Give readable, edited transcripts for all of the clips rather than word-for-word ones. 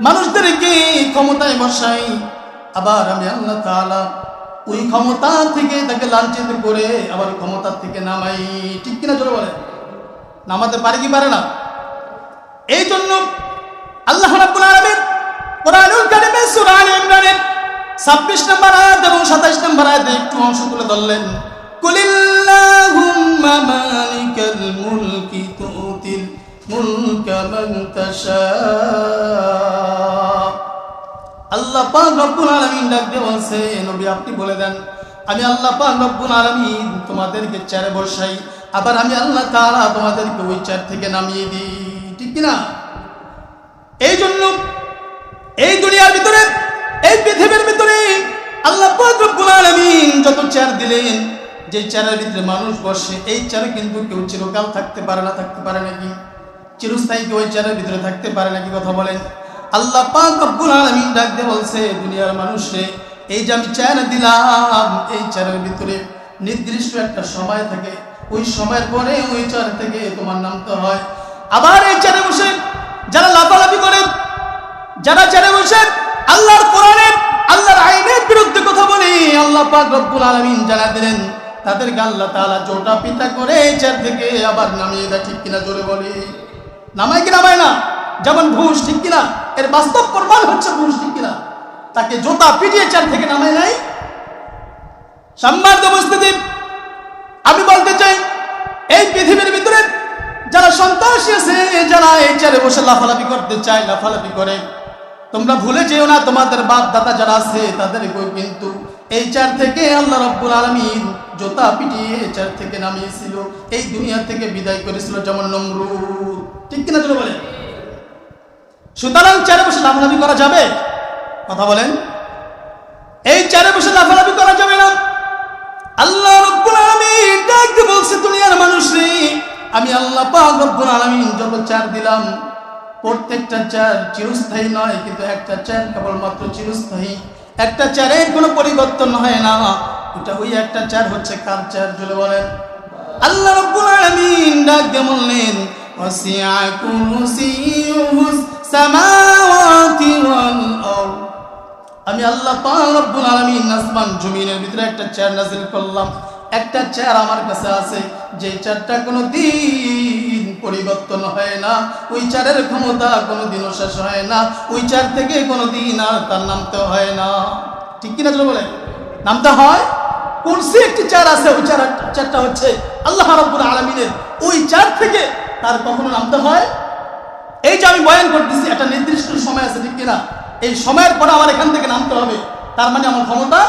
মানুষদেরকে ক্ষমতায় বসাই, আবার আমি আল্লাহ তাআলা ওই ক্ষমতা থেকে তাকে লাঞ্ছিত করে আবার ক্ষমতা থেকে নামাই। ঠিক কিনা জোরে বলেন? নামাতে পারে কি পারে না? এই জন্য আল্লাহ রাব্বুল আলামিন কোরআনুল কারীমে সূরা আলে ইমরানের 26 নম্বর আয়াত এবং 27 নম্বর আয়াতে একটু অংশ তুলে ধরলেন। কুলিল্লাহুম্মা মালিকাল মুলকি তুতিল মুলকা মান তাশা। আল্লাহ পাক রব্বুল আলামিন ডাক দিয়ে বলছে, নবী আপনি বলে দেন আমি আল্লাহ পাক রব্বুল আলামিন তোমাদেরকে চেয়ারে বসাই, আবার আমি আল্লাহ তাআলা তোমাদেরকে ওই চেয়ার থেকে নামিয়ে দিই। ঠিক কিনা? এই জন্য এই দুনিয়ার ভিতরে, এই পৃথিবীর ভিতরে আল্লাহ পাক রব্বুল আলামিন যত চেয়ার দিলেন, যে চেয়ারের ভিতরে মানুষ বসে, এই চেয়ারে কিন্তু কেউ চিরকাল থাকতে পারে না। থাকতে পারে নাকি? চিরস্থায়ী কেউ ওই চেয়ারের ভিতরে থাকতে পারে নাকি? কথা বলেন। আল্লাহ পাক রব্বুল আলামিন ডাক দিয়ে বলছে, দুনিয়ার মানুষে এই যে আমি চেয়ার দিলাম, এই চেয়ারের ভিতরে নির্দিষ্ট একটা সময় থাকে, ওই সময়ের পরে ওই চেয়ার থেকে তোমার নামতে হয়। আবার এই চেয়ারে বসে যারা লাফালাফি করে, যারা চেয়ারে বসে আল্লাহর কোরআনের, আল্লাহর আইনের বিরুদ্ধে কথা বলে, আল্লাহ পাক রব্বুল আলামিন জানা দিলেন তাদেরকে আল্লাহ তাআলা জোটা পিটা করে এই চেয়ার থেকে আবার নামিয়ে দেয়। ঠিক কিনা জোরে বলি? নামায় কি নামায় না? যেমন ঘুষ, ঠিক কিনা? এর বাস্তব প্রমাণ হচ্ছে ঘুষ। ঠিক কিনা? তাকে জোতা পিটিয়ে চেয়ার থেকে নামায় নাই। সম্মানিত উপস্থিতি, আমি বলতে চাই এই পৃথিবীর ভিতরে যারা সন্ত্রাসী আছে, যারা এই চেয়ারে বসে লাফালাফি করতে চায়, লাফালাফি করে, তোমরা ভুলে যেও না তোমাদের বাপ দাদা যারা আছে তাদেরকেও কিন্তু এই চেয়ার থেকে আল্লাহ রাব্বুল আলামিন জোতা পিটিয়ে চেয়ার থেকে নামিয়েছিল, এই দুনিয়া থেকে বিদায় করেছিল, যেমন নমরুদ। ঠিক কিনা জোরে বলেন? সুতরাং চেয়ারে বসে লাফালাফি করা যাবে? কথা বলেন। এই চেয়ারে বসে লাফালাফি করা যাবে না। আল্লাহ রাব্বুল আলামিন ডাক দিয়ে বলছে, দুনিয়ার মানুষরে আমি আল্লাহ পাক রব্বুল আলামিন যত চেয়ার দিলাম, প্রত্যেকটা চেয়ার চিরস্থায়ী নয়, কিন্তু একটা চেয়ার কেবলমাত্র চিরস্থায়ী। একটা চেয়ারের কোনো পরিবর্তন হয় না। এটা ওই একটা চেয়ার হচ্ছে কার চেয়ার? জোরে বলেন। আল্লাহ রাব্বুল আলামিন ডাক দিয়ে বললেন, ওয়াসিআ কুরসিয়ুহুস সামাওয়াতি ওয়াল আরদ। আমি আল্লাহ পাক রব্বুল আলামিন আসমান জমিনের ভিতরে একটা চেয়ার নাযিল করলাম। একটা চেয়ার আমার কাছে আছে, যে চেয়ারটা কোনো দিন পরিবর্তন হয় না, ওই চেয়ারের ক্ষমতা কোনোদিনও শেষ হয় না, ওই চেয়ার থেকে কোনোদিন আর তার নামতে হয় না। ঠিক কিনা জোরে বলেন? নামতে হয়। কুরসি একটি চেয়ার আছে, ওই চেয়ারটা হচ্ছে আল্লাহ রাব্বুল আলামিনের, ওই চেয়ার থেকে তার কখনো নামতে হয়? এই যে আমি বয়ান করতেছি, একটা নির্দিষ্ট সময় আছে, ঠিক কিনা? এই সময়ের পরে আমার এখান থেকে নামতে হবে, তার মানে আমার ক্ষমতা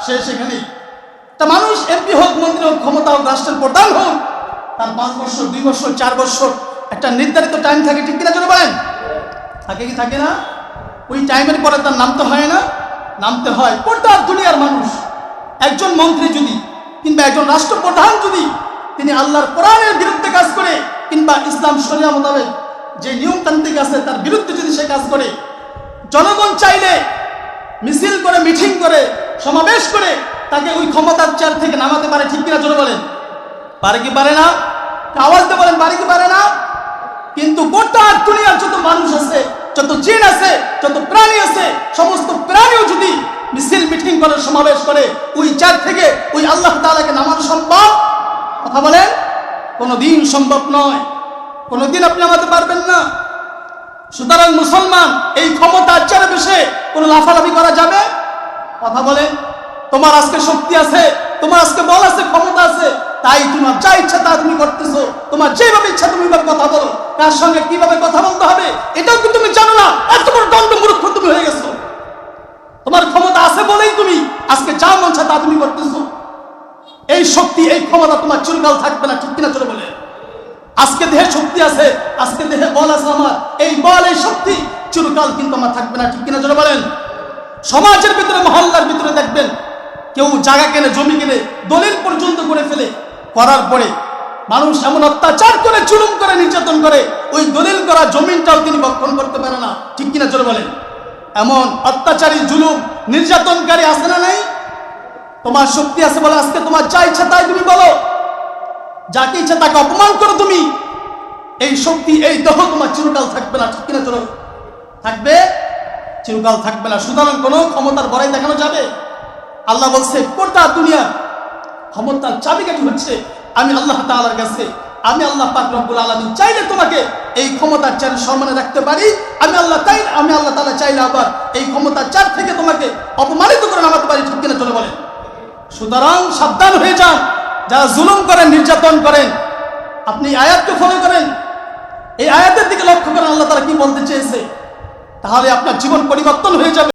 শেষ এখানেই। তা মানুষ এমপি হোক, মন্ত্রী হোক, ক্ষমতা হোক, রাষ্ট্রের প্রধান হোক, তার 5 বছর, 2 বছর, 4 বছর একটা নির্ধারিত টাইম থাকে। ঠিক কিনা জোরে বলেন? থাকে কি থাকে না? ওই টাইমের পরে তার নামতে হয় না? নামতে হয়। গোটা দুনিয়ার মানুষ, একজন মন্ত্রী যদি কিংবা একজন রাষ্ট্রপ্রধান যদি তিনি আল্লাহর কোরআনের বিরুদ্ধে কাজ করে, কিংবা ইসলাম শরিয়া মোতাবেক যে নিয়মতান্ত্রিক আছে তার বিরুদ্ধে যদি সে কাজ করে, জনগণ চাইলে মিছিল করে, মিটিং করে, সমাবেশ করে তাকে ওই ক্ষমতার চেয়ার থেকে নামাতে পারে। ঠিক কিনা জোরে বলেন? পারে কি পারে না? আওয়াজ দিয়ে বলেন, পারে কি পারে না? কিন্তু গোটা দুনিয়ার যত মানুষ আছে, যত জিন আছে, যত প্রাণী আছে, সমস্ত প্রাণীও যদি মিছিল মিটিং করে, সমাবেশ করে, ওই চেয়ার থেকে ওই আল্লাহ তাআলাকে নামানো সম্ভব? কথা বলেন। কোনোদিন সম্ভব নয়, কোনোদিন আপনি নামাতে পারবেন না। সুতরাং মুসলমান, এই ক্ষমতার চেয়ারে বসে কোনো লাফালাফি করা যাবে? কথা বলেন। তোমার আজকে শক্তি আছে, তোমার আজকে বল আছে, ক্ষমতা আছে, তাই তোমার যা ইচ্ছা তা তুমি করতেছো। তোমার যেভাবে ইচ্ছা তুমি কথা বলো, কার সঙ্গে কিভাবে কথা বলতে হবে এটাও কি তুমি জানো না? এত বড় দণ্ড মূর্খ তুমি হয়ে গেছো। তোমার ক্ষমতা আছে বলেই তুমি আজকে যা মন চায় তা তুমি করতেছো। এই শক্তি, এই ক্ষমতা তোমার চিরকাল থাকবে না। ঠিক কিনা চলে বলে? আজকে দেহে শক্তি আছে, আজকে দেহে বল আছে আমার, এই বল, এই শক্তি চিরকাল কিন্তু আমার থাকবে না। ঠিক কিনা চলে বলেন? সমাজের ভিতরে, মহল্লার ভিতরে দেখবেন কেউ জায়গা কেনে, জমি কেনে, দলিল পর্যন্ত করে ফেলে, করার পরে মানুষ এমন অত্যাচার করে, জুলুম করে, নির্যাতন করে, ওই দলিল করা জমিনটাও তিনি ভক্ষণ করতে পারে না। ঠিক কিনা চলে বলেন? এমন অত্যাচারী, জুলুম, নির্যাতনকারী আছে না নাই? তোমার শক্তি আছে বলে আজকে তোমার যা ইচ্ছা তাই তুমি বলো, যাকে ইচ্ছা তাকে অপমান করো তুমি। এই শক্তি, এই দেহ তোমার চিরকাল থাকবে না। ঠিক কিনা চলো? থাকবে? চিরকাল থাকবে না। সুতরাং কোনো ক্ষমতার বড়াই দেখানো যাবে? আল্লাহ বলছে গোটা দুনিয়া ক্ষমতার চাবিকাঠি হচ্ছে আমি আল্লাহ তাআলার কাছে। আমি আল্লাহ পাক রব্বুল আলামিন চাইলে তোমাকে এই ক্ষমতার চার সম্মানে রাখতে পারি। আমি আল্লাহ তাআলা চাইলে আবার এই ক্ষমতার চার থেকে তোমাকে অপমানিত করে নামাতে পারি। ঠিক কিনা চলে বলেন? সুতরাং সাবধান হয়ে যান যারা জুলুম করেন, নির্যাতন করেন। আপনি আয়াতকে ফলো করেন, এই আয়াতের দিকে লক্ষ্য করেন আল্লাহ তাআলা কি বলতে চেয়েছে, তাহলে আপনার জীবন পরিবর্তন হয়ে যাবে।